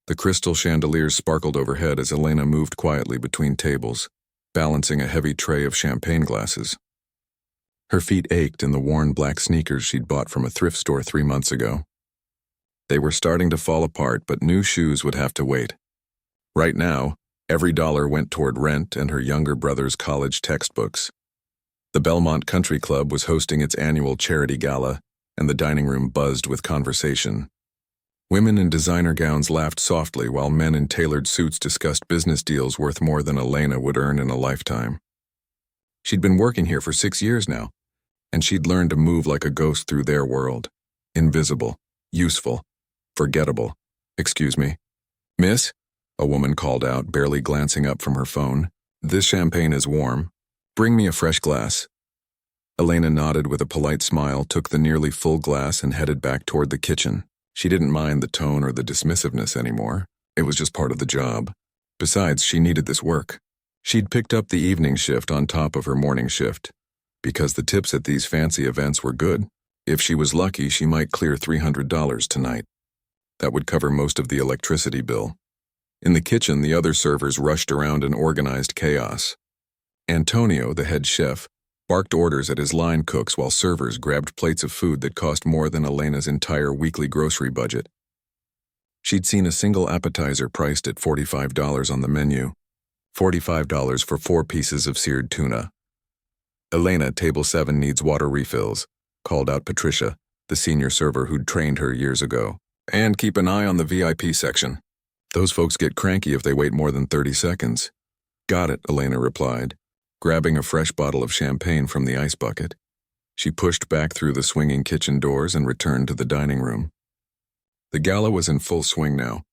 The crystal chandeliers sparkled overhead as Elena moved quietly between tables, balancing a heavy tray of champagne glasses. Her feet ached in the worn black sneakers she'd bought from a thrift store 3 months ago. They were starting to fall apart, but new shoes would have to wait. Right now, every dollar went toward rent and her younger brother's college textbooks. The Belmont Country Club was hosting its annual charity gala, and the dining room buzzed with conversation. Women in designer gowns laughed softly while men in tailored suits discussed business deals worth more than Elena would earn in a lifetime. She'd been working here for 6 years now, and she'd learned to move like a ghost through their world. Invisible, useful, forgettable. "Excuse me." "Miss?" a woman called out, barely glancing up from her phone. "This champagne is warm. Bring me a fresh glass." Elena nodded with a polite smile, took the nearly full glass and headed back toward the kitchen. She didn't mind the tone or the dismissiveness anymore. It was just part of the job. Besides, she needed this work. She'd picked up the evening shift on top of her morning shift, because the tips at these fancy events were good. If she was lucky, she might clear $300 tonight. That would cover most of the electricity bill. In the kitchen, the other servers rushed around in organized chaos. Antonio, the head chef, barked orders at his line cooks while servers grabbed plates of food that cost more than Elena's entire weekly grocery budget. She'd seen a single appetizer priced at $45 on the menu. $45 for 4 pieces of seared tuna. "Elena, table 7 needs water refills," called out Patricia, the senior server who'd trained her years ago. "And keep an eye on the VIP section. Those folks get cranky if they wait more than 30 seconds. "Got it," Elena replied, grabbing a fresh bottle of champagne from the ice bucket. She pushed back through the swinging kitchen doors and returned to the dining room. The gala was in full swing now.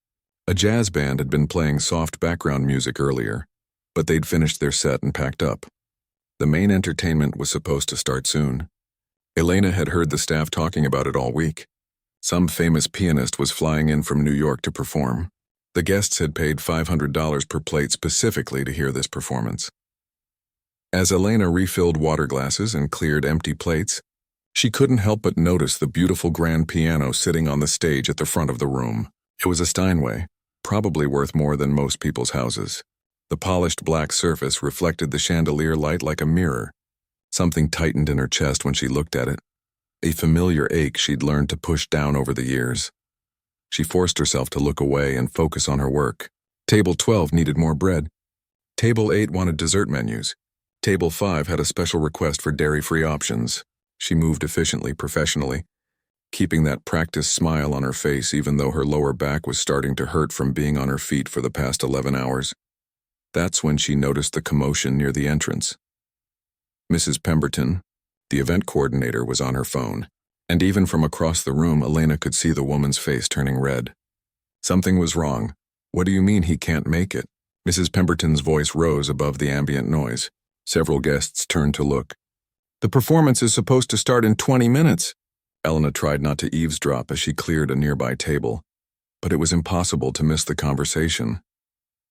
A jazz band had been playing soft background music earlier, but they'd finished their set and packed up. The main entertainment was supposed to start soon. Elena had heard the staff talking about it all week. Some famous pianist was flying in from New York to perform. The guests had paid $500 per plate specifically to hear this performance. As Elena refilled water glasses and cleared empty plates, she couldn't help but notice the beautiful grand piano sitting on the stage at the front of the room. It was a Steinway, probably worth more than most people's houses. The polished black surface reflected the chandelier light like a mirror. Something tightened in her chest when she looked at it, a familiar ache she'd learned to push down over the years. She forced herself to look away and focus on her work. Table 12 needed more bread. Table 8 wanted dessert menus. Table 5 had a special request for dairy-free options. She moved efficiently, professionally, keeping that practiced smile on her face even though her lower back was starting to hurt from being on her feet for the past 11 hours. That's when she noticed the commotion near the entrance. Mrs. Pemberton, the event coordinator, was on her phone, and even from across the room, Elena could see the woman's face turning red. Something was wrong. "What do you mean he can't make it?" Mrs. Pemberton's voice rose above the ambient noise. Several guests turned to look. "The performance is supposed to start in 20 minutes. Elena tried not to eavesdrop as she cleared a nearby table, but it was impossible to miss the conversation.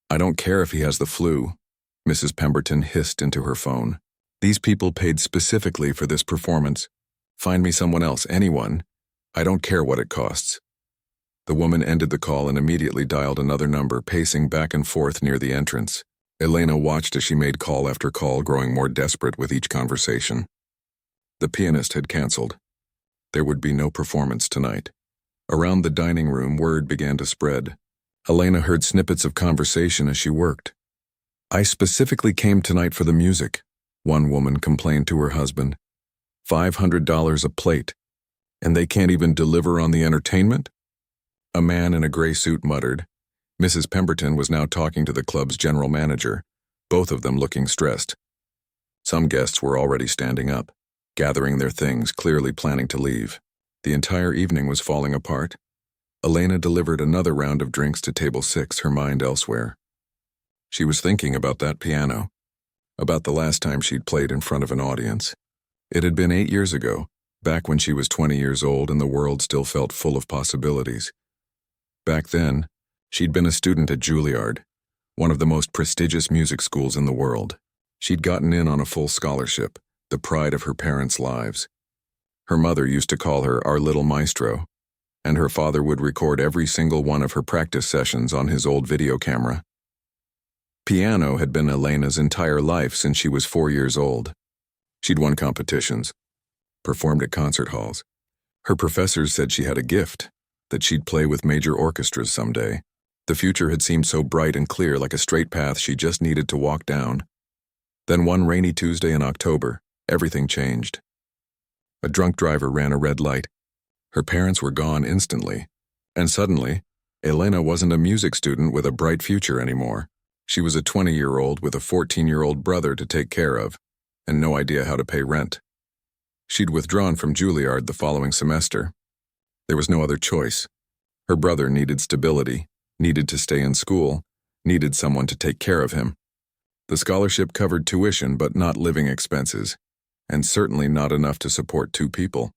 "I don't care if he has the flu," Mrs. Pemberton hissed into her phone. "These people paid specifically for this performance. Find me someone else, anyone. I don't care what it costs." The woman ended the call and immediately dialed another number, pacing back and forth near the entrance. Elena watched as she made call after call, growing more desperate with each conversation. The pianist had canceled. There would be no performance tonight. Around the dining room, word began to spread. Elena heard snippets of conversation as she worked. "I specifically came tonight for the music," one woman complained to her husband. $500 a plate, and they can't even deliver on the entertainment? A man in a gray suit muttered. Mrs. Pemberton was now talking to the club's general manager, both of them looking stressed. Some guests were already standing up, gathering their things, clearly planning to leave. The entire evening was falling apart. Elena delivered another round of drinks to table 6, her mind elsewhere. She was thinking about that piano, about the last time she'd played in front of an audience. It had been 8 years ago, back when she was 20 years old and the world still felt full of possibilities. Back then, she'd been a student at Juilliard, one of the most prestigious music schools in the world. She'd gotten in on a full scholarship, the pride of her parents' lives. Her mother used to call her our little maestro. and her father would record every single one of her practice sessions on his old video camera. Piano had been Elena's entire life since she was 4 years old. She'd won competitions, performed at concert halls. Her professors said she had a gift, that she'd play with major orchestras someday. The future had seemed so bright and clear, like a straight path she just needed to walk down. Then one rainy Tuesday in October, everything changed. A drunk driver ran a red light. Her parents were gone instantly, and suddenly, Elena wasn't a music student with a bright future anymore. She was a 20-year-old with a 14-year-old brother to take care of, and no idea how to pay rent. She'd withdrawn from Juilliard the following semester. There was no other choice. Her brother needed stability, needed to stay in school, needed someone to take care of him. The scholarship covered tuition but not living expenses, and certainly not enough to support 2 people.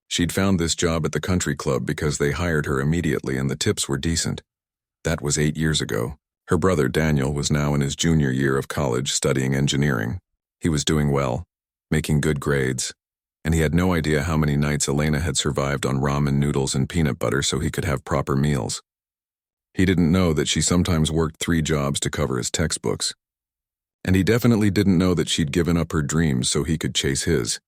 She'd found this job at the country club because they hired her immediately and the tips were decent. That was 8 years ago. Her brother Daniel was now in his junior year of college studying engineering. He was doing well, making good grades, and he had no idea how many nights Elena had survived on ramen noodles and peanut butter so he could have proper meals. He didn't know that she sometimes worked 3 jobs to cover his textbooks. And he definitely didn't know that she'd given up her dreams so he could chase his.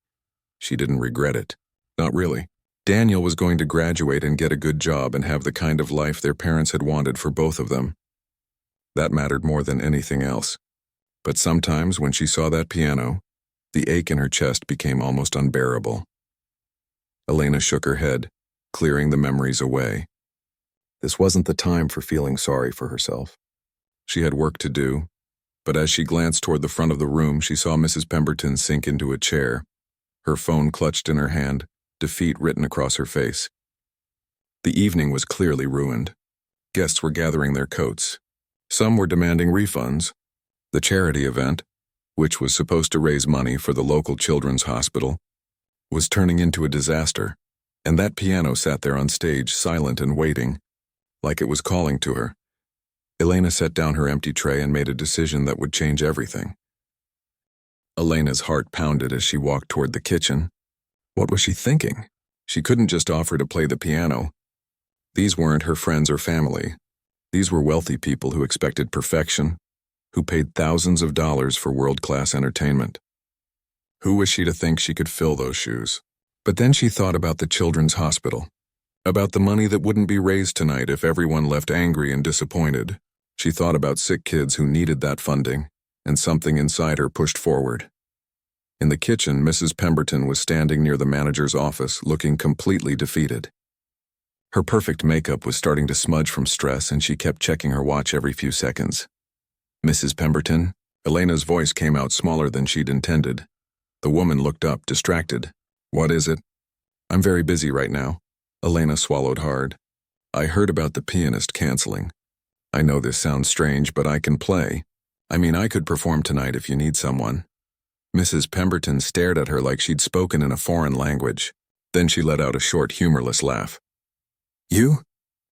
She didn't regret it. Not really. Daniel was going to graduate and get a good job and have the kind of life their parents had wanted for both of them. That mattered more than anything else. But sometimes when she saw that piano, the ache in her chest became almost unbearable. Elena shook her head, clearing the memories away. This wasn't the time for feeling sorry for herself. She had work to do, but as she glanced toward the front of the room, she saw Mrs. Pemberton sink into a chair, her phone clutched in her hand, defeat written across her face. The evening was clearly ruined. Guests were gathering their coats. Some were demanding refunds. The charity event, which was supposed to raise money for the local children's hospital, was turning into a disaster, and that piano sat there on stage, silent and waiting, like it was calling to her. Elena set down her empty tray and made a decision that would change everything. Elena's heart pounded as she walked toward the kitchen. What was she thinking? She couldn't just offer to play the piano. These weren't her friends or family. These were wealthy people who expected perfection, who paid thousands of dollars for world-class entertainment. Who was she to think she could fill those shoes? But then she thought about the children's hospital, about the money that wouldn't be raised tonight if everyone left angry and disappointed. She thought about sick kids who needed that funding, and something inside her pushed forward. In the kitchen, Mrs. Pemberton was standing near the manager's office, looking completely defeated. Her perfect makeup was starting to smudge from stress, and she kept checking her watch every few seconds. Mrs. Pemberton? Elena's voice came out smaller than she'd intended. The woman looked up, distracted. What is it? I'm very busy right now. Elena swallowed hard. I heard about the pianist canceling. I know this sounds strange, but I can play. I could perform tonight if you need someone. Mrs. Pemberton stared at her like she'd spoken in a foreign language. Then she let out a short, humorless laugh. You?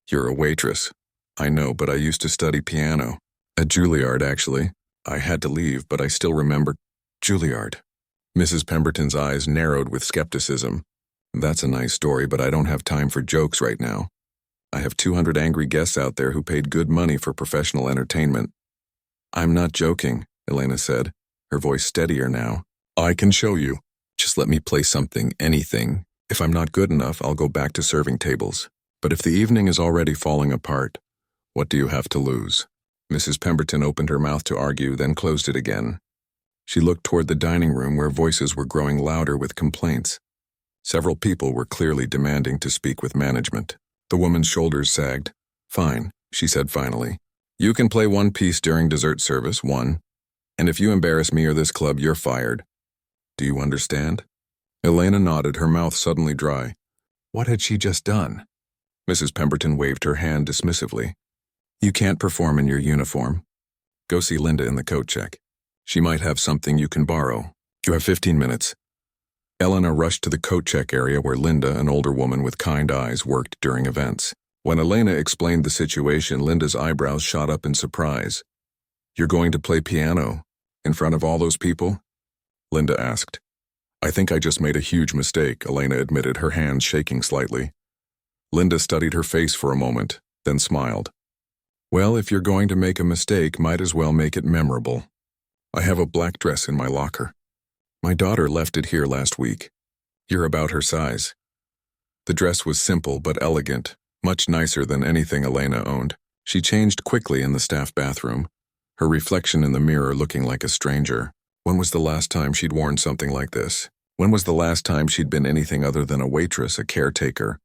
You're a waitress. I know, but I used to study piano. At Juilliard, actually. I had to leave, but I still remember. Juilliard. Mrs. Pemberton's eyes narrowed with skepticism. That's a nice story, but I don't have time for jokes right now. I have 200 angry guests out there who paid good money for professional entertainment. I'm not joking, Elena said, her voice steadier now. I can show you. Just let me play something, anything. If I'm not good enough, I'll go back to serving tables. But if the evening is already falling apart, what do you have to lose? Mrs. Pemberton opened her mouth to argue, then closed it again. She looked toward the dining room where voices were growing louder with complaints. Several people were clearly demanding to speak with management. The woman's shoulders sagged. Fine, she said finally. You can play one piece during dessert service, one. And if you embarrass me or this club, you're fired. Do you understand? Elena nodded, her mouth suddenly dry. What had she just done? Mrs. Pemberton waved her hand dismissively. You can't perform in your uniform. Go see Linda in the coat check. She might have something you can borrow. You have 15 minutes. Elena rushed to the coat check area where Linda, an older woman with kind eyes, worked during events. When Elena explained the situation, Linda's eyebrows shot up in surprise. You're going to play piano? In front of all those people? Linda asked. I think I just made a huge mistake, Elena admitted, her hands shaking slightly. Linda studied her face for a moment, then smiled. Well, if you're going to make a mistake, might as well make it memorable. I have a black dress in my locker. My daughter left it here last week. You're about her size. The dress was simple but elegant, much nicer than anything Elena owned. She changed quickly in the staff bathroom, her reflection in the mirror looking like a stranger. When was the last time she'd worn something like this? When was the last time she'd been anything other than a waitress, a caretaker,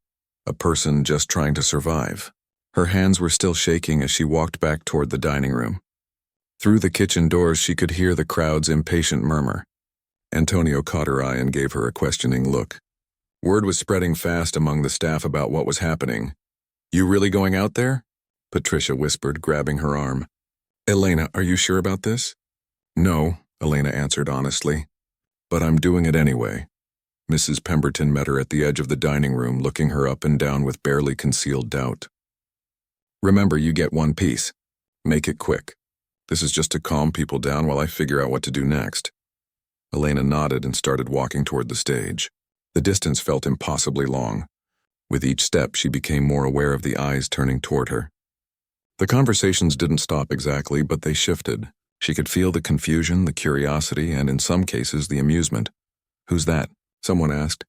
a person just trying to survive? Her hands were still shaking as she walked back toward the dining room. Through the kitchen doors she could hear the crowd's impatient murmur. Antonio caught her eye and gave her a questioning look. Word was spreading fast among the staff about what was happening. You really going out there? Patricia whispered, grabbing her arm. Elena, are you sure about this? No, Elena answered honestly. But I'm doing it anyway. Mrs. Pemberton met her at the edge of the dining room, looking her up and down with barely concealed doubt. Remember, you get one piece. Make it quick. This is just to calm people down while I figure out what to do next. Elena nodded and started walking toward the stage. The distance felt impossibly long. With each step, she became more aware of the eyes turning toward her. The conversations didn't stop exactly, but they shifted. She could feel the confusion, the curiosity, and in some cases, the amusement. Who's that? Someone asked.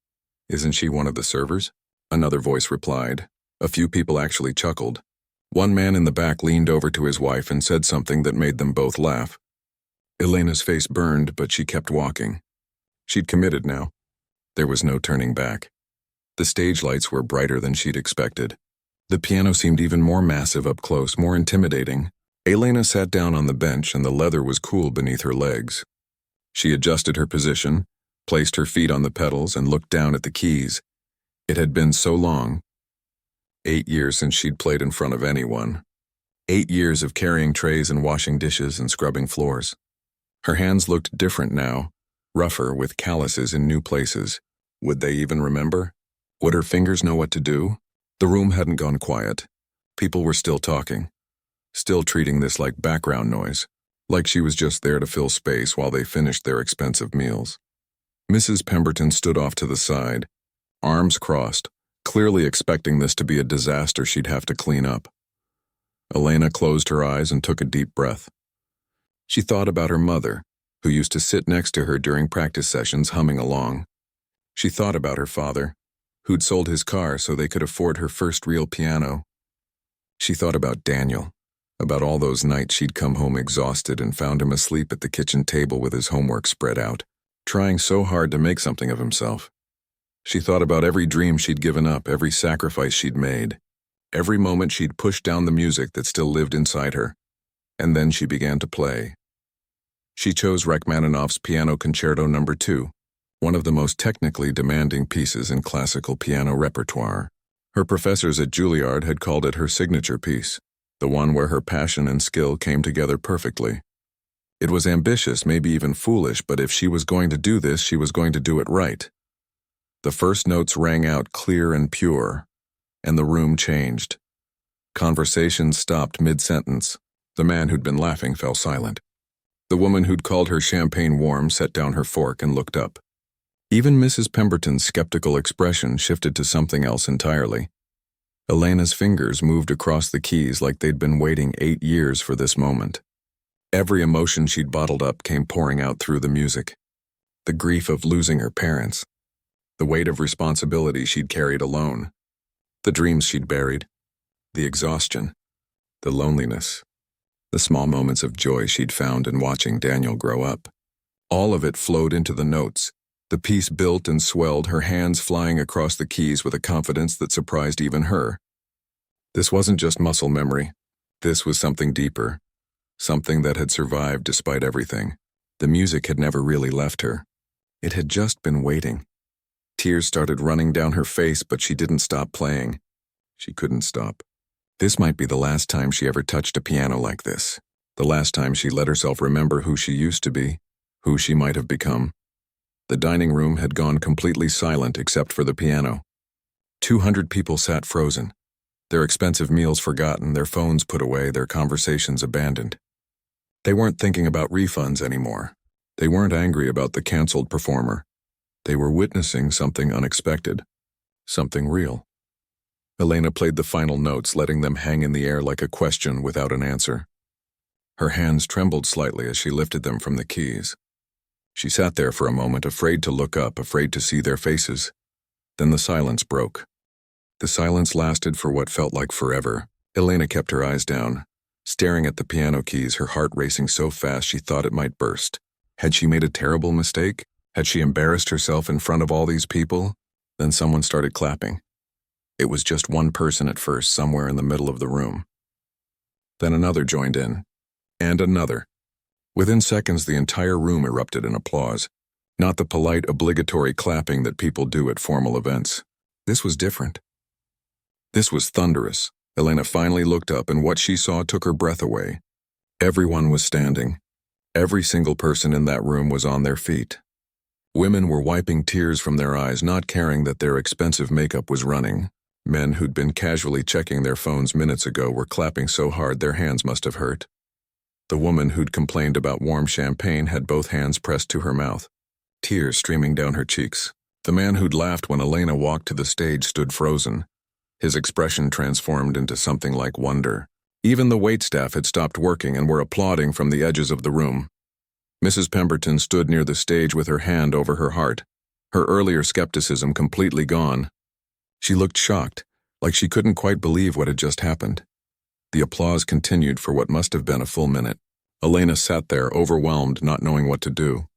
Isn't she one of the servers? Another voice replied. A few people actually chuckled. One man in the back leaned over to his wife and said something that made them both laugh. Elena's face burned, but she kept walking. She'd committed now. There was no turning back. The stage lights were brighter than she'd expected. The piano seemed even more massive up close, more intimidating. Elena sat down on the bench and the leather was cool beneath her legs. She adjusted her position, placed her feet on the pedals, and looked down at the keys. It had been so long. 8 years since she'd played in front of anyone. 8 years of carrying trays and washing dishes and scrubbing floors. Her hands looked different now, rougher with calluses in new places. Would they even remember? Would her fingers know what to do? The room hadn't gone quiet. People were still talking, still treating this like background noise, like she was just there to fill space while they finished their expensive meals. Mrs. Pemberton stood off to the side, arms crossed, clearly expecting this to be a disaster she'd have to clean up. Elena closed her eyes and took a deep breath. She thought about her mother, who used to sit next to her during practice sessions humming along. She thought about her father, who'd sold his car so they could afford her first real piano. She thought about Daniel, about all those nights she'd come home exhausted and found him asleep at the kitchen table with his homework spread out, trying so hard to make something of himself. She thought about every dream she'd given up, every sacrifice she'd made, every moment she'd pushed down the music that still lived inside her. And then she began to play. She chose Rachmaninoff's Piano Concerto No. 2, one of the most technically demanding pieces in classical piano repertoire. Her professors at Juilliard had called it her signature piece, the one where her passion and skill came together perfectly. It was ambitious, maybe even foolish, but if she was going to do this, she was going to do it right. The first notes rang out clear and pure, and the room changed. Conversation stopped mid-sentence. The man who'd been laughing fell silent. The woman who'd called her champagne warm set down her fork and looked up. Even Mrs. Pemberton's skeptical expression shifted to something else entirely. Elena's fingers moved across the keys like they'd been waiting 8 years for this moment. Every emotion she'd bottled up came pouring out through the music. The grief of losing her parents. The weight of responsibility she'd carried alone. The dreams she'd buried. The exhaustion. The loneliness. The small moments of joy she'd found in watching Daniel grow up. All of it flowed into the notes. The piece built and swelled, her hands flying across the keys with a confidence that surprised even her. This wasn't just muscle memory. This was something deeper. Something that had survived despite everything. The music had never really left her. It had just been waiting. Tears started running down her face, but she didn't stop playing. She couldn't stop. This might be the last time she ever touched a piano like this. The last time she let herself remember who she used to be, who she might have become. The dining room had gone completely silent except for the piano. 200 people sat frozen, their expensive meals forgotten, their phones put away, their conversations abandoned. They weren't thinking about refunds anymore. They weren't angry about the canceled performer. They were witnessing something unexpected, something real. Elena played the final notes, letting them hang in the air like a question without an answer. Her hands trembled slightly as she lifted them from the keys. She sat there for a moment, afraid to look up, afraid to see their faces. Then the silence broke. The silence lasted for what felt like forever. Elena kept her eyes down, staring at the piano keys, her heart racing so fast she thought it might burst. Had she made a terrible mistake? Had she embarrassed herself in front of all these people? Then someone started clapping. It was just one person at first, somewhere in the middle of the room. Then another joined in. And another. Within seconds, the entire room erupted in applause. Not the polite, obligatory clapping that people do at formal events. This was different. This was thunderous. Elena finally looked up, and what she saw took her breath away. Everyone was standing. Every single person in that room was on their feet. Women were wiping tears from their eyes, not caring that their expensive makeup was running. Men who'd been casually checking their phones minutes ago were clapping so hard their hands must have hurt. The woman who'd complained about warm champagne had both hands pressed to her mouth, tears streaming down her cheeks. The man who'd laughed when Elena walked to the stage stood frozen. His expression transformed into something like wonder. Even the waitstaff had stopped working and were applauding from the edges of the room. Mrs. Pemberton stood near the stage with her hand over her heart, her earlier skepticism completely gone. She looked shocked, like she couldn't quite believe what had just happened. The applause continued for what must have been a full minute. Elena sat there, overwhelmed, not knowing what to do.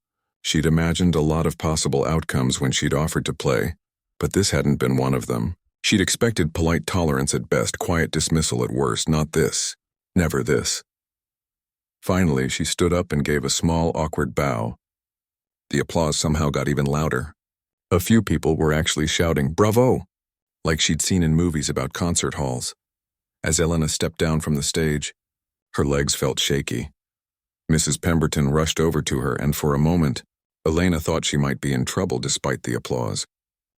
She'd imagined a lot of possible outcomes when she'd offered to play, but this hadn't been one of them. She'd expected polite tolerance at best, quiet dismissal at worst, not this. Never this. Finally, she stood up and gave a small, awkward bow. The applause somehow got even louder. A few people were actually shouting, "Bravo!" like she'd seen in movies about concert halls. As Elena stepped down from the stage, her legs felt shaky. Mrs. Pemberton rushed over to her, and for a moment, Elena thought she might be in trouble despite the applause.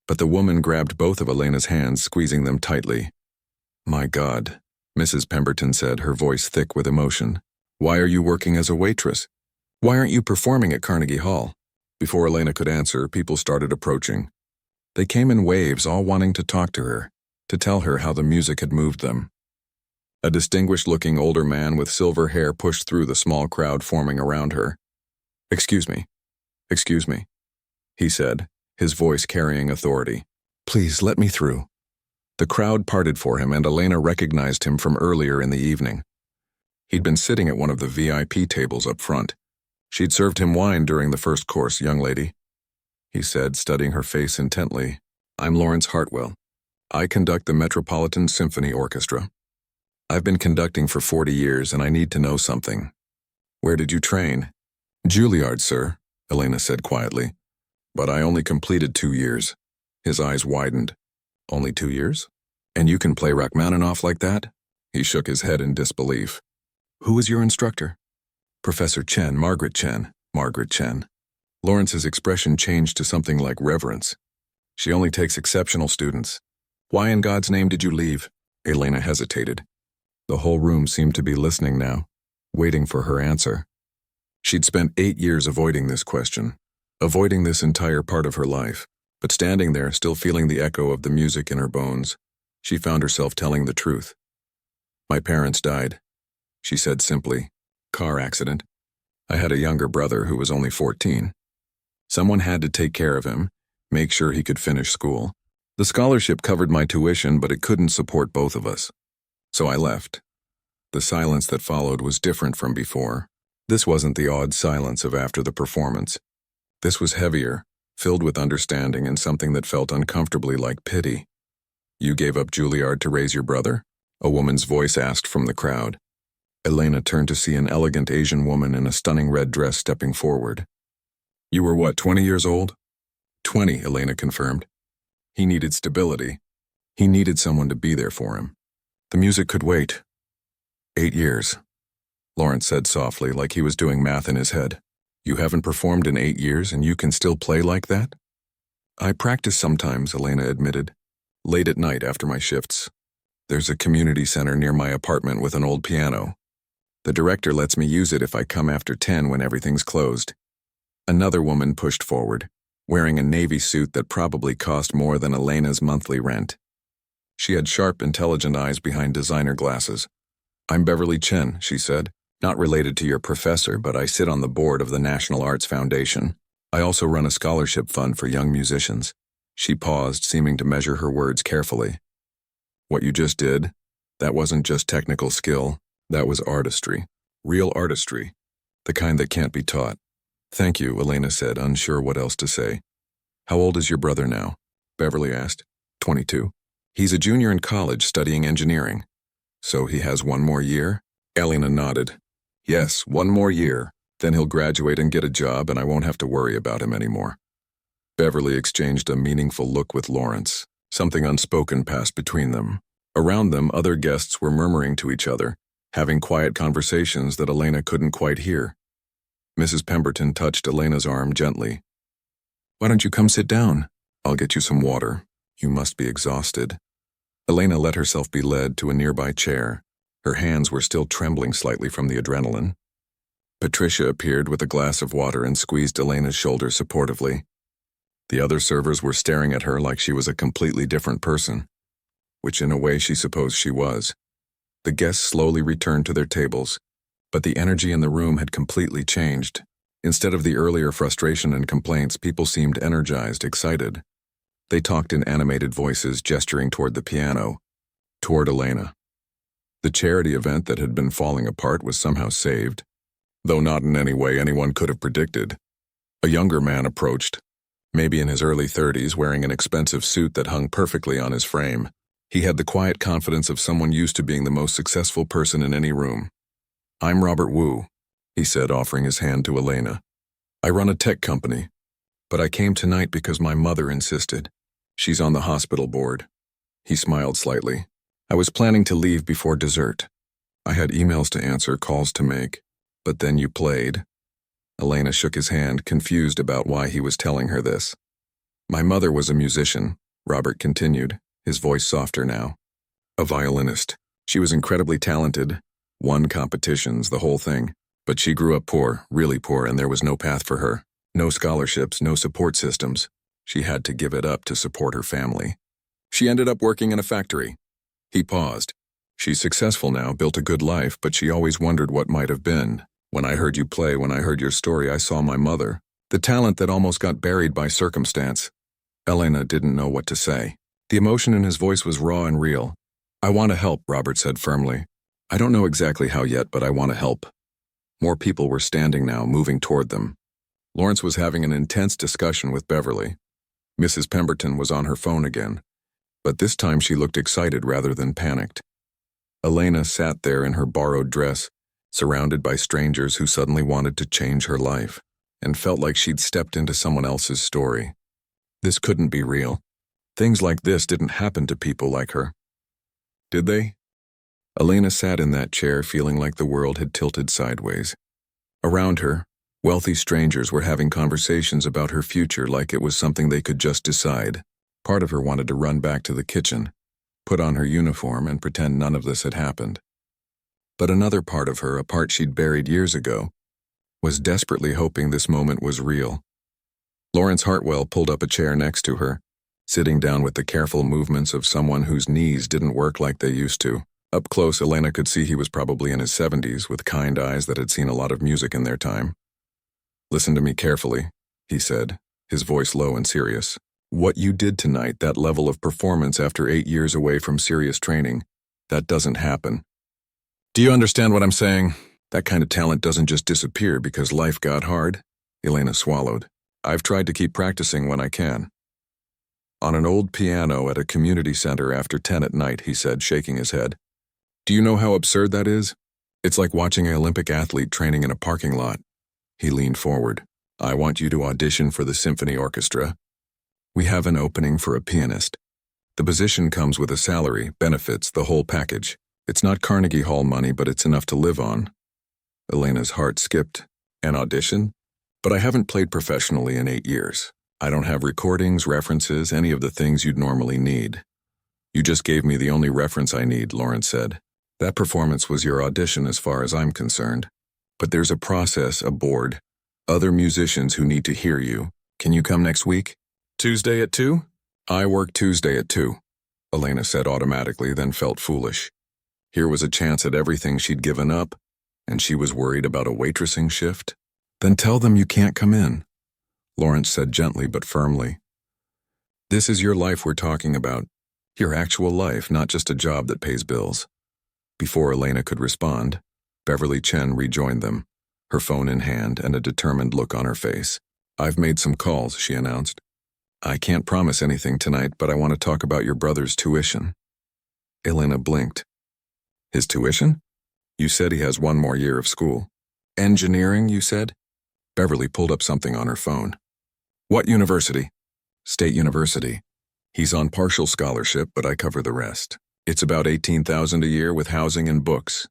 But the woman grabbed both of Elena's hands, squeezing them tightly. "My God," Mrs. Pemberton said, her voice thick with emotion. "Why are you working as a waitress? Why aren't you performing at Carnegie Hall?" Before Elena could answer, people started approaching. They came in waves, all wanting to talk to her, to tell her how the music had moved them. A distinguished-looking older man with silver hair pushed through the small crowd forming around her. Excuse me," he said, his voice carrying authority. "Please, let me through." The crowd parted for him, and Elena recognized him from earlier in the evening. He'd been sitting at one of the VIP tables up front. "She'd served him wine during the first course, young lady," he said, studying her face intently. "I'm Lawrence Hartwell. I conduct the Metropolitan Symphony Orchestra. I've been conducting for 40 years, and I need to know something." "Where did you train?" "Juilliard, sir," Elena said quietly. "But I only completed 2 years." His eyes widened. "Only 2 years? And you can play Rachmaninoff like that?" He shook his head in disbelief. "Who is your instructor?" "Professor Chen, Margaret Chen." Margaret Chen. Lawrence's expression changed to something like reverence. "She only takes exceptional students. Why in God's name did you leave?" Elena hesitated. The whole room seemed to be listening now, waiting for her answer. She'd spent 8 years avoiding this question, avoiding this entire part of her life, but standing there, still feeling the echo of the music in her bones, she found herself telling the truth. "My parents died," she said simply. "Car accident. I had a younger brother who was only 14. Someone had to take care of him, make sure he could finish school. The scholarship covered my tuition, but it couldn't support both of us. So I left." The silence that followed was different from before. This wasn't the awed silence of after the performance. This was heavier, filled with understanding and something that felt uncomfortably like pity. "You gave up Juilliard to raise your brother?" a woman's voice asked from the crowd. Elena turned to see an elegant Asian woman in a stunning red dress stepping forward. "You were what, 20 years old?" 20, Elena confirmed. He needed stability. He needed someone to be there for him. The music could wait. 8 years, Lawrence said softly, like he was doing math in his head. "You haven't performed in 8 years and you can still play like that?" "I practice sometimes," Elena admitted. "Late at night after my shifts. There's a community center near my apartment with an old piano. The director lets me use it if I come after 10 when everything's closed." Another woman pushed forward, wearing a navy suit that probably cost more than Elena's monthly rent. She had sharp, intelligent eyes behind designer glasses. "I'm Beverly Chen," she said. "Not related to your professor, but I sit on the board of the National Arts Foundation. I also run a scholarship fund for young musicians." She paused, seeming to measure her words carefully. "What you just did, that wasn't just technical skill, that was artistry. Real artistry. The kind that can't be taught." "Thank you," Elena said, unsure what else to say. "How old is your brother now?" Beverly asked. 22. "He's a junior in college studying engineering." "So he has one more year?" Elena nodded. "Yes, one more year. Then he'll graduate and get a job and I won't have to worry about him anymore." Beverly exchanged a meaningful look with Lawrence. Something unspoken passed between them. Around them, other guests were murmuring to each other, having quiet conversations that Elena couldn't quite hear. Mrs. Pemberton touched Elena's arm gently. "Why don't you come sit down? I'll get you some water. You must be exhausted." Elena let herself be led to a nearby chair. Her hands were still trembling slightly from the adrenaline. Patricia appeared with a glass of water and squeezed Elena's shoulder supportively. The other servers were staring at her like she was a completely different person, which in a way she supposed she was. The guests slowly returned to their tables, but the energy in the room had completely changed. Instead of the earlier frustration and complaints, people seemed energized, excited. They talked in animated voices, gesturing toward the piano, toward Elena. The charity event that had been falling apart was somehow saved, though not in any way anyone could have predicted. A younger man approached, maybe in his early 30s, wearing an expensive suit that hung perfectly on his frame. He had the quiet confidence of someone used to being the most successful person in any room. "I'm Robert Wu," he said, offering his hand to Elena. "I run a tech company, but I came tonight because my mother insisted. She's on the hospital board." He smiled slightly. "I was planning to leave before dessert. I had emails to answer, calls to make, but then you played." Elena shook his hand, confused about why he was telling her this. "My mother was a musician," Robert continued, his voice softer now. "A violinist. She was incredibly talented, won competitions, the whole thing. But she grew up poor, really poor, and there was no path for her. No scholarships, no support systems. She had to give it up to support her family. She ended up working in a factory." He paused. "She's successful now, built a good life, but she always wondered what might have been. When I heard you play, when I heard your story, I saw my mother. The talent that almost got buried by circumstance." Elena didn't know what to say. The emotion in his voice was raw and real. "I want to help," Robert said firmly. "I don't know exactly how yet, but I want to help." More people were standing now, moving toward them. Lawrence was having an intense discussion with Beverly. Mrs. Pemberton was on her phone again, but this time she looked excited rather than panicked. Elena sat there in her borrowed dress, surrounded by strangers who suddenly wanted to change her life, and felt like she'd stepped into someone else's story. This couldn't be real. Things like this didn't happen to people like her. Did they? Elena sat in that chair feeling like the world had tilted sideways. Around her, wealthy strangers were having conversations about her future like it was something they could just decide. Part of her wanted to run back to the kitchen, put on her uniform, and pretend none of this had happened. But another part of her, a part she'd buried years ago, was desperately hoping this moment was real. Lawrence Hartwell pulled up a chair next to her, sitting down with the careful movements of someone whose knees didn't work like they used to. Up close, Elena could see he was probably in his 70s, with kind eyes that had seen a lot of music in their time. "Listen to me carefully," he said, his voice low and serious. "What you did tonight, that level of performance after 8 years away from serious training, that doesn't happen. Do you understand what I'm saying? That kind of talent doesn't just disappear because life got hard." Elena swallowed. "I've tried to keep practicing when I can." "On an old piano at a community center after 10 at night," he said, shaking his head. "Do you know how absurd that is? It's like watching an Olympic athlete training in a parking lot." He leaned forward. "I want you to audition for the symphony orchestra. We have an opening for a pianist. The position comes with a salary, benefits, the whole package. It's not Carnegie Hall money, but it's enough to live on." Elena's heart skipped. "An audition? But I haven't played professionally in 8 years. I don't have recordings, references, any of the things you'd normally need." "You just gave me the only reference I need," Lawrence said. "That performance was your audition as far as I'm concerned. But there's a process, a board, other musicians who need to hear you. Can you come next week? Tuesday at 2? I work Tuesday at 2. Elena said automatically, then felt foolish. Here was a chance at everything she'd given up, and she was worried about a waitressing shift? Then tell them you can't come in, Lawrence said gently but firmly. This is your life we're talking about. Your actual life, not just a job that pays bills. Before Elena could respond, Beverly Chen rejoined them, her phone in hand and a determined look on her face. I've made some calls, she announced. I can't promise anything tonight, but I want to talk about your brother's tuition. Elena blinked. His tuition? You said he has one more year of school. Engineering, you said? Beverly pulled up something on her phone. What university? State University. He's on partial scholarship, but I cover the rest. It's about $18,000 a year with housing and books.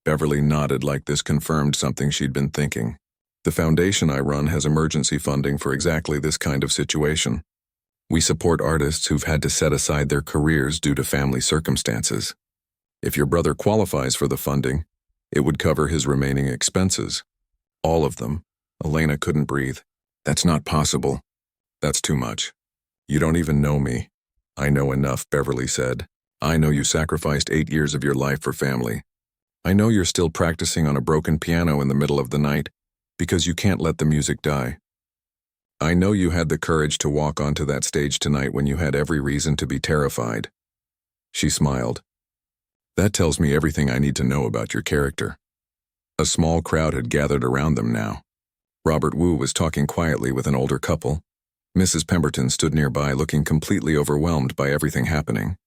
Beverly nodded like this confirmed something she'd been thinking. The foundation I run has emergency funding for exactly this kind of situation. We support artists who've had to set aside their careers due to family circumstances. If your brother qualifies for the funding, it would cover his remaining expenses. All of them. Elena couldn't breathe. That's not possible. That's too much. You don't even know me. I know enough, Beverly said. I know you sacrificed 8 years of your life for family. I know you're still practicing on a broken piano in the middle of the night because you can't let the music die. I know you had the courage to walk onto that stage tonight when you had every reason to be terrified. She smiled. That tells me everything I need to know about your character. A small crowd had gathered around them now. Robert Wu was talking quietly with an older couple. Mrs. Pemberton stood nearby looking completely overwhelmed by everything happening.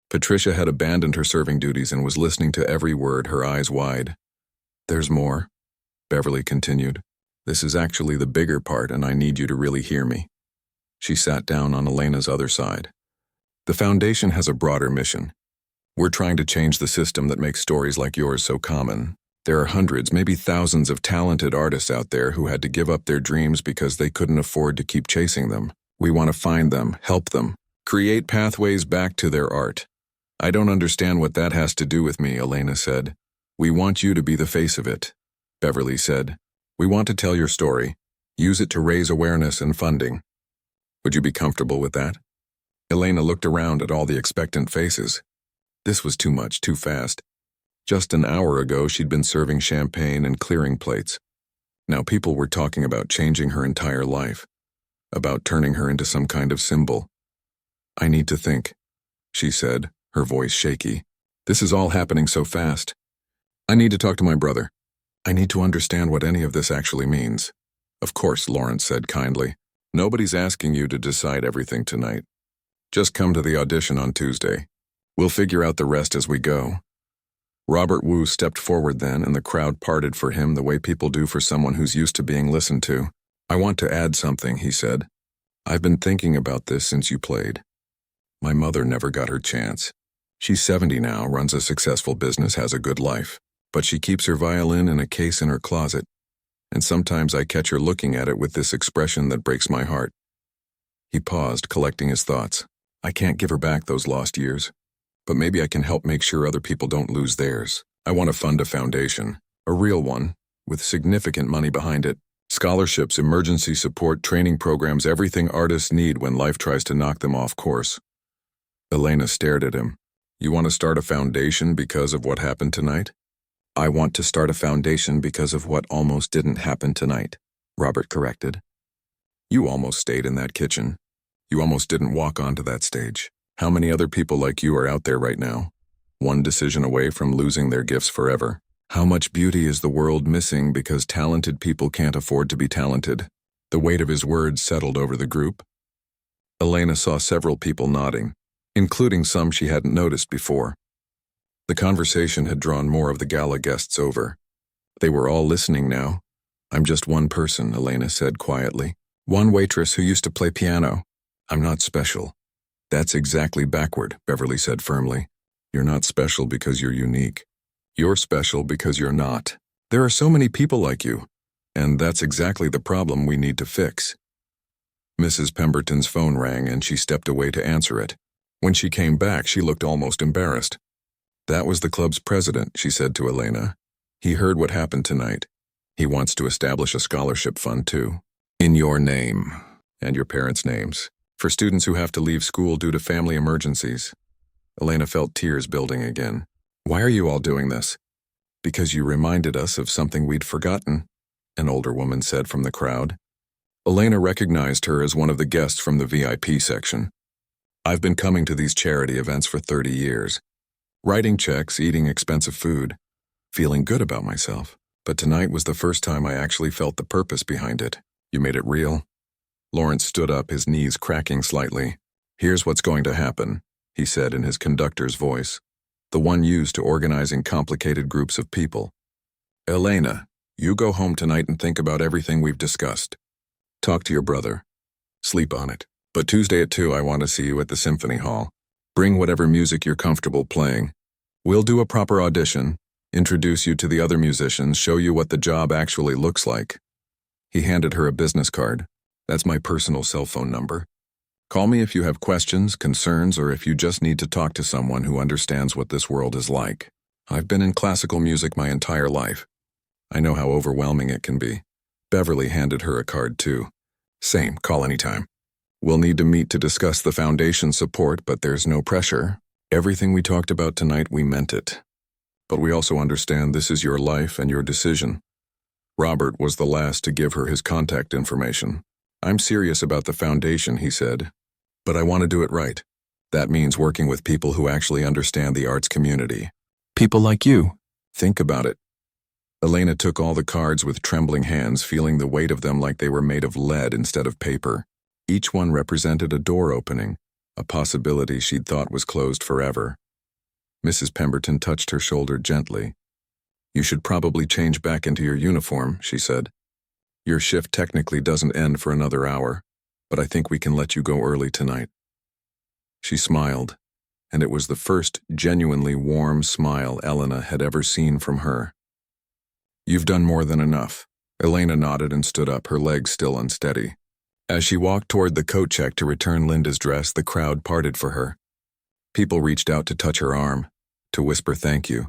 Patricia had abandoned her serving duties and was listening to every word, her eyes wide. There's more, Beverly continued. This is actually the bigger part, and I need you to really hear me. She sat down on Elena's other side. The foundation has a broader mission. We're trying to change the system that makes stories like yours so common. There are hundreds, maybe thousands of talented artists out there who had to give up their dreams because they couldn't afford to keep chasing them. We want to find them, help them, create pathways back to their art. I don't understand what that has to do with me, Elena said. We want you to be the face of it, Beverly said. We want to tell your story, use it to raise awareness and funding. Would you be comfortable with that? Elena looked around at all the expectant faces. This was too much, too fast. Just an hour ago, she'd been serving champagne and clearing plates. Now people were talking about changing her entire life, about turning her into some kind of symbol. I need to think, she said, her voice shaky. This is all happening so fast. I need to talk to my brother. I need to understand what any of this actually means. Of course, Lawrence said kindly. Nobody's asking you to decide everything tonight. Just come to the audition on Tuesday. We'll figure out the rest as we go. Robert Wu stepped forward then, and the crowd parted for him the way people do for someone who's used to being listened to. I want to add something, he said. I've been thinking about this since you played. My mother never got her chance. She's 70 now, runs a successful business, has a good life. But she keeps her violin in a case in her closet, and sometimes I catch her looking at it with this expression that breaks my heart. He paused, collecting his thoughts. I can't give her back those lost years, but maybe I can help make sure other people don't lose theirs. I want to fund a foundation, a real one, with significant money behind it. Scholarships, emergency support, training programs, everything artists need when life tries to knock them off course. Elena stared at him. You want to start a foundation because of what happened tonight? I want to start a foundation because of what almost didn't happen tonight, Robert corrected. You almost stayed in that kitchen. You almost didn't walk onto that stage. How many other people like you are out there right now? One decision away from losing their gifts forever. How much beauty is the world missing because talented people can't afford to be talented? The weight of his words settled over the group. Elena saw several people nodding, including some she hadn't noticed before. The conversation had drawn more of the gala guests over. They were all listening now. I'm just one person, Elena said quietly. One waitress who used to play piano. I'm not special. That's exactly backward, Beverly said firmly. You're not special because you're unique. You're special because you're not. There are so many people like you, and that's exactly the problem we need to fix. Mrs. Pemberton's phone rang and she stepped away to answer it. When she came back, she looked almost embarrassed. That was the club's president, she said to Elena. He heard what happened tonight. He wants to establish a scholarship fund too. In your name, and your parents' names, for students who have to leave school due to family emergencies. Elena felt tears building again. Why are you all doing this? Because you reminded us of something we'd forgotten, an older woman said from the crowd. Elena recognized her as one of the guests from the VIP section. I've been coming to these charity events for 30 years. Writing checks, eating expensive food, feeling good about myself. But tonight was the first time I actually felt the purpose behind it. You made it real. Lawrence stood up, his knees cracking slightly. Here's what's going to happen, he said in his conductor's voice, the one used to organizing complicated groups of people. Elena, you go home tonight and think about everything we've discussed. Talk to your brother. Sleep on it. But Tuesday at 2, I want to see you at the Symphony Hall. Bring whatever music you're comfortable playing. We'll do a proper audition, introduce you to the other musicians, show you what the job actually looks like. He handed her a business card. That's my personal cell phone number. Call me if you have questions, concerns, or if you just need to talk to someone who understands what this world is like. I've been in classical music my entire life. I know how overwhelming it can be. Beverly handed her a card too. Same, call anytime. We'll need to meet to discuss the foundation support, but there's no pressure. Everything we talked about tonight, we meant it. But we also understand this is your life and your decision. Robert was the last to give her his contact information. I'm serious about the foundation, he said. But I want to do it right. That means working with people who actually understand the arts community. People like you. Think about it. Elena took all the cards with trembling hands, feeling the weight of them like they were made of lead instead of paper. Each one represented a door opening, a possibility she'd thought was closed forever. Mrs. Pemberton touched her shoulder gently. You should probably change back into your uniform, she said. Your shift technically doesn't end for another hour, but I think we can let you go early tonight. She smiled, and it was the first genuinely warm smile Elena had ever seen from her. You've done more than enough. Elena nodded and stood up, her legs still unsteady. As she walked toward the coat check to return Linda's dress, the crowd parted for her. People reached out to touch her arm, to whisper thank you,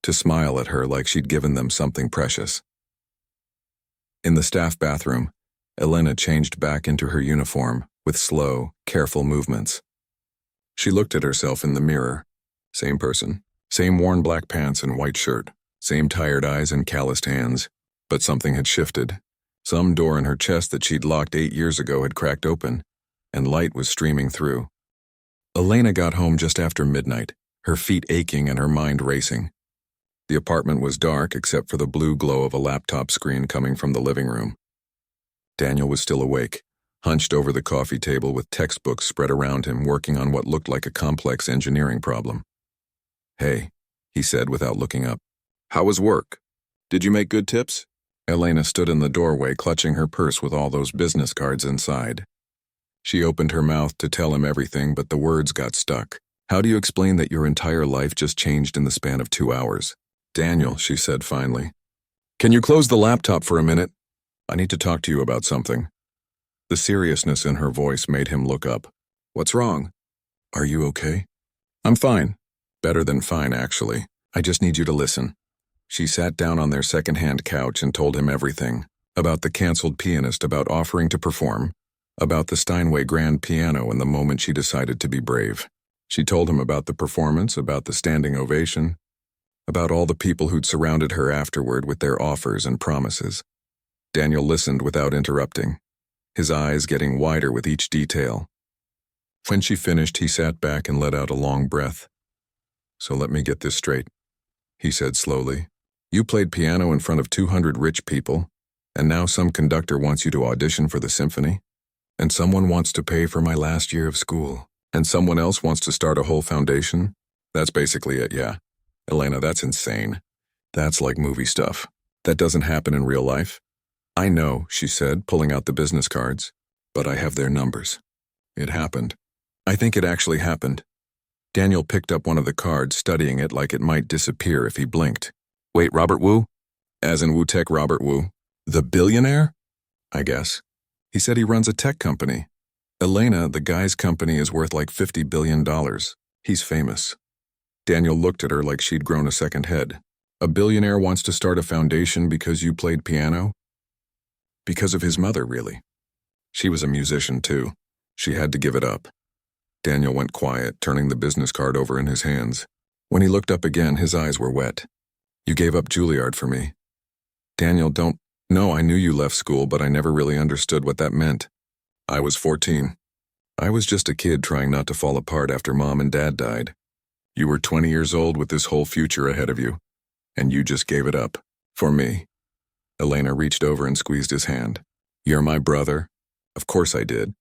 to smile at her like she'd given them something precious. In the staff bathroom, Elena changed back into her uniform with slow, careful movements. She looked at herself in the mirror. Same person, same worn black pants and white shirt, same tired eyes and calloused hands. But something had shifted. Some door in her chest that she'd locked 8 years ago had cracked open, and light was streaming through. Elena got home just after midnight, her feet aching and her mind racing. The apartment was dark except for the blue glow of a laptop screen coming from the living room. Daniel was still awake, hunched over the coffee table with textbooks spread around him, working on what looked like a complex engineering problem. Hey, he said without looking up. How was work? Did you make good tips? Elena stood in the doorway, clutching her purse with all those business cards inside. She opened her mouth to tell him everything, but the words got stuck. How do you explain that your entire life just changed in the span of 2 hours? Daniel, she said finally. Can you close the laptop for a minute? I need to talk to you about something. The seriousness in her voice made him look up. What's wrong? Are you okay? I'm fine. Better than fine, actually. I just need you to listen. She sat down on their second-hand couch and told him everything. About the canceled pianist, about offering to perform, about the Steinway grand piano and the moment she decided to be brave. She told him about the performance, about the standing ovation, about all the people who'd surrounded her afterward with their offers and promises. Daniel listened without interrupting, his eyes getting wider with each detail. When she finished, he sat back and let out a long breath. So let me get this straight, he said slowly. You played piano in front of 200 rich people, and now some conductor wants you to audition for the symphony? And someone wants to pay for my last year of school, and someone else wants to start a whole foundation? That's basically it, yeah. Elena, that's insane. That's like movie stuff. That doesn't happen in real life. I know, she said, pulling out the business cards, but I have their numbers. It happened. I think it actually happened. Daniel picked up one of the cards, studying it like it might disappear if he blinked. Wait, Robert Wu? As in Wu-Tech Robert Wu? The billionaire? I guess. He said he runs a tech company. Elena, the guy's company is worth like $50 billion. He's famous. Daniel looked at her like she'd grown a second head. A billionaire wants to start a foundation because you played piano? Because of his mother, really. She was a musician too. She had to give it up. Daniel went quiet, turning the business card over in his hands. When he looked up again, his eyes were wet. You gave up Juilliard for me. Daniel, don't. No, I knew you left school, but I never really understood what that meant. I was 14. I was just a kid trying not to fall apart after Mom and Dad died. You were 20 years old with this whole future ahead of you, and you just gave it up. For me. Elena reached over and squeezed his hand. You're my brother? Of course I did.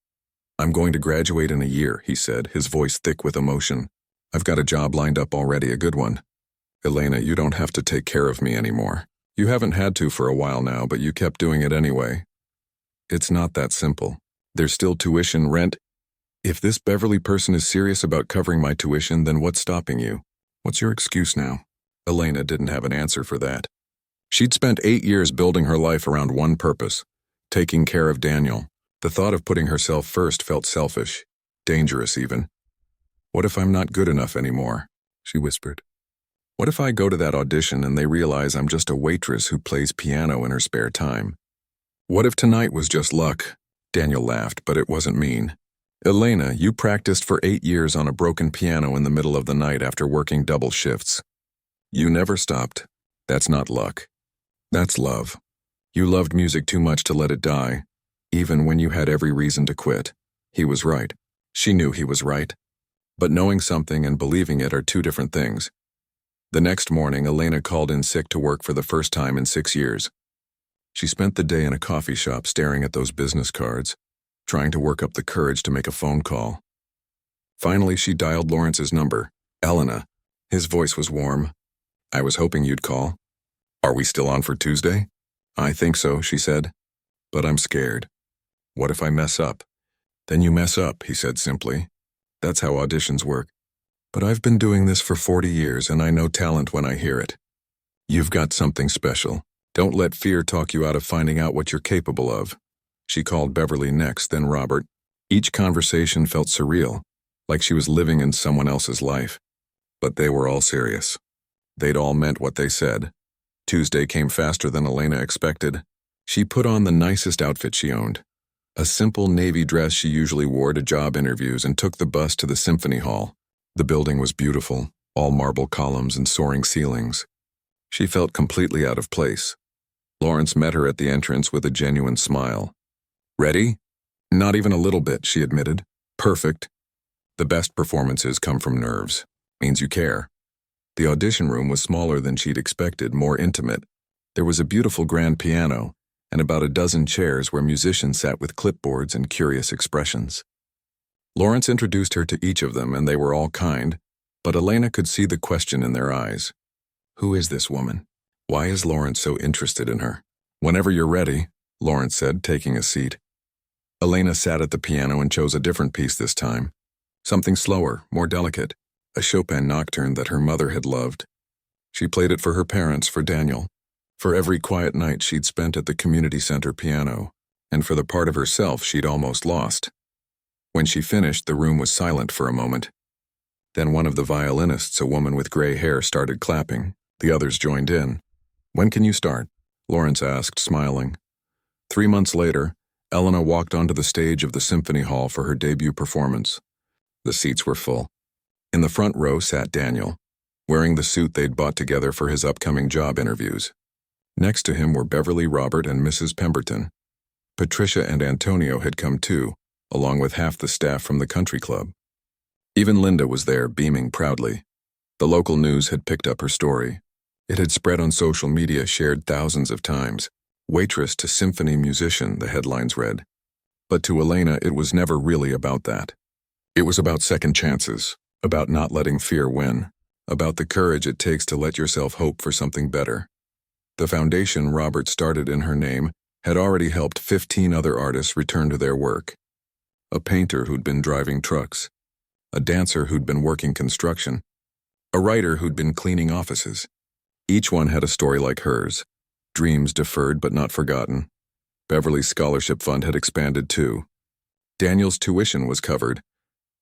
I'm going to graduate in a year, he said, his voice thick with emotion. I've got a job lined up already, a good one. Elena, you don't have to take care of me anymore. You haven't had to for a while now, but you kept doing it anyway. It's not that simple. There's still tuition, rent. If this Beverly person is serious about covering my tuition, then what's stopping you? What's your excuse now? Elena didn't have an answer for that. She'd spent 8 years building her life around one purpose, taking care of Daniel. The thought of putting herself first felt selfish, dangerous even. What if I'm not good enough anymore? She whispered. What if I go to that audition and they realize I'm just a waitress who plays piano in her spare time? What if tonight was just luck? Daniel laughed, but it wasn't mean. Elena, you practiced for 8 years on a broken piano in the middle of the night after working double shifts. You never stopped. That's not luck. That's love. You loved music too much to let it die, even when you had every reason to quit. He was right. She knew he was right. But knowing something and believing it are two different things. The next morning, Elena called in sick to work for the first time in 6 years. She spent the day in a coffee shop staring at those business cards, trying to work up the courage to make a phone call. Finally, she dialed Lawrence's number. Elena. His voice was warm. I was hoping you'd call. Are we still on for Tuesday? I think so, she said. But I'm scared. What if I mess up? Then you mess up, he said simply. That's how auditions work. But I've been doing this for 40 years and I know talent when I hear it. You've got something special. Don't let fear talk you out of finding out what you're capable of. She called Beverly next, then Robert. Each conversation felt surreal, like she was living in someone else's life. But they were all serious. They'd all meant what they said. Tuesday came faster than Elena expected. She put on the nicest outfit she owned. A simple navy dress she usually wore to job interviews and took the bus to the Symphony Hall. The building was beautiful, all marble columns and soaring ceilings. She felt completely out of place. Lawrence met her at the entrance with a genuine smile. Ready? Not even a little bit, she admitted. Perfect. The best performances come from nerves. Means you care. The audition room was smaller than she'd expected, more intimate. There was a beautiful grand piano and about a dozen chairs where musicians sat with clipboards and curious expressions. Lawrence introduced her to each of them and they were all kind, but Elena could see the question in their eyes. Who is this woman? Why is Lawrence so interested in her? Whenever you're ready, Lawrence said, taking a seat. Elena sat at the piano and chose a different piece this time. Something slower, more delicate, a Chopin nocturne that her mother had loved. She played it for her parents, for Daniel, for every quiet night she'd spent at the community center piano, and for the part of herself she'd almost lost. When she finished, the room was silent for a moment. Then one of the violinists, a woman with gray hair, started clapping. The others joined in. When can you start? Lawrence asked, smiling. 3 months later, Elena walked onto the stage of the Symphony Hall for her debut performance. The seats were full. In the front row sat Daniel, wearing the suit they'd bought together for his upcoming job interviews. Next to him were Beverly, Robert, and Mrs. Pemberton. Patricia and Antonio had come too, along with half the staff from the country club. Even Linda was there, beaming proudly. The local news had picked up her story. It had spread on social media, shared thousands of times. Waitress to symphony musician, the headlines read. But to Elena, it was never really about that. It was about second chances, about not letting fear win, about the courage it takes to let yourself hope for something better. The foundation Robert started in her name had already helped 15 other artists return to their work. A painter who'd been driving trucks, a dancer who'd been working construction, a writer who'd been cleaning offices. Each one had a story like hers, dreams deferred but not forgotten. Beverly's scholarship fund had expanded too. Daniel's tuition was covered,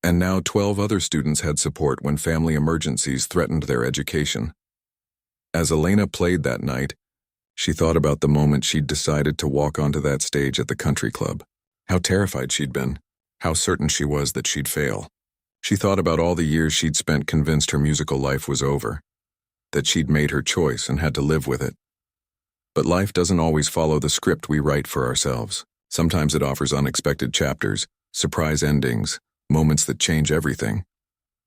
and now 12 other students had support when family emergencies threatened their education. As Elena played that night, she thought about the moment she'd decided to walk onto that stage at the country club. How terrified she'd been, how certain she was that she'd fail. She thought about all the years she'd spent convinced her musical life was over, that she'd made her choice and had to live with it. But life doesn't always follow the script we write for ourselves. Sometimes it offers unexpected chapters, surprise endings, moments that change everything.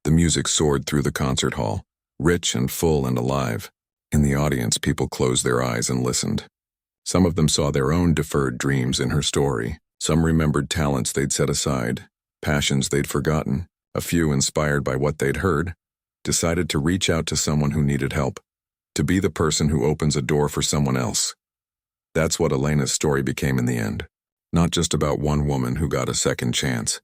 The music soared through the concert hall, rich and full and alive. In the audience, people closed their eyes and listened. Some of them saw their own deferred dreams in her story. Some remembered talents they'd set aside, passions they'd forgotten. A few, inspired by what they'd heard, decided to reach out to someone who needed help, to be the person who opens a door for someone else. That's what Elena's story became in the end. Not just about one woman who got a second chance,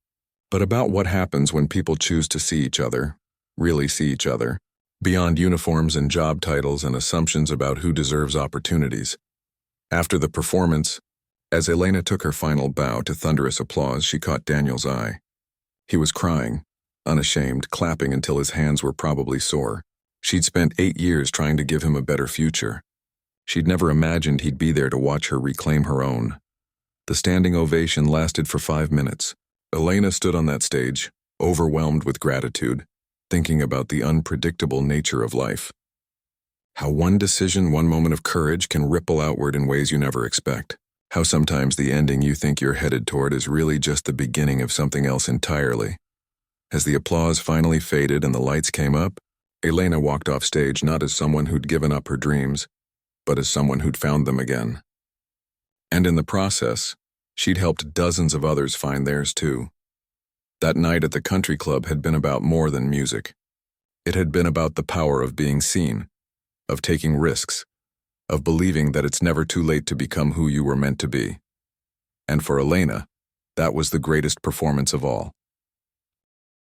but about what happens when people choose to see each other, really see each other, beyond uniforms and job titles and assumptions about who deserves opportunities. After the performance, as Elena took her final bow to thunderous applause, she caught Daniel's eye. He was crying, unashamed, clapping until his hands were probably sore. She'd spent 8 years trying to give him a better future. She'd never imagined he'd be there to watch her reclaim her own. The standing ovation lasted for 5 minutes. Elena stood on that stage, overwhelmed with gratitude, thinking about the unpredictable nature of life. How one decision, one moment of courage can ripple outward in ways you never expect. How sometimes the ending you think you're headed toward is really just the beginning of something else entirely. As the applause finally faded and the lights came up, Elena walked off stage not as someone who'd given up her dreams, but as someone who'd found them again. And in the process, she'd helped dozens of others find theirs too. That night at the country club had been about more than music. It had been about the power of being seen, of taking risks, of believing that it's never too late to become who you were meant to be. And for Elena, that was the greatest performance of all.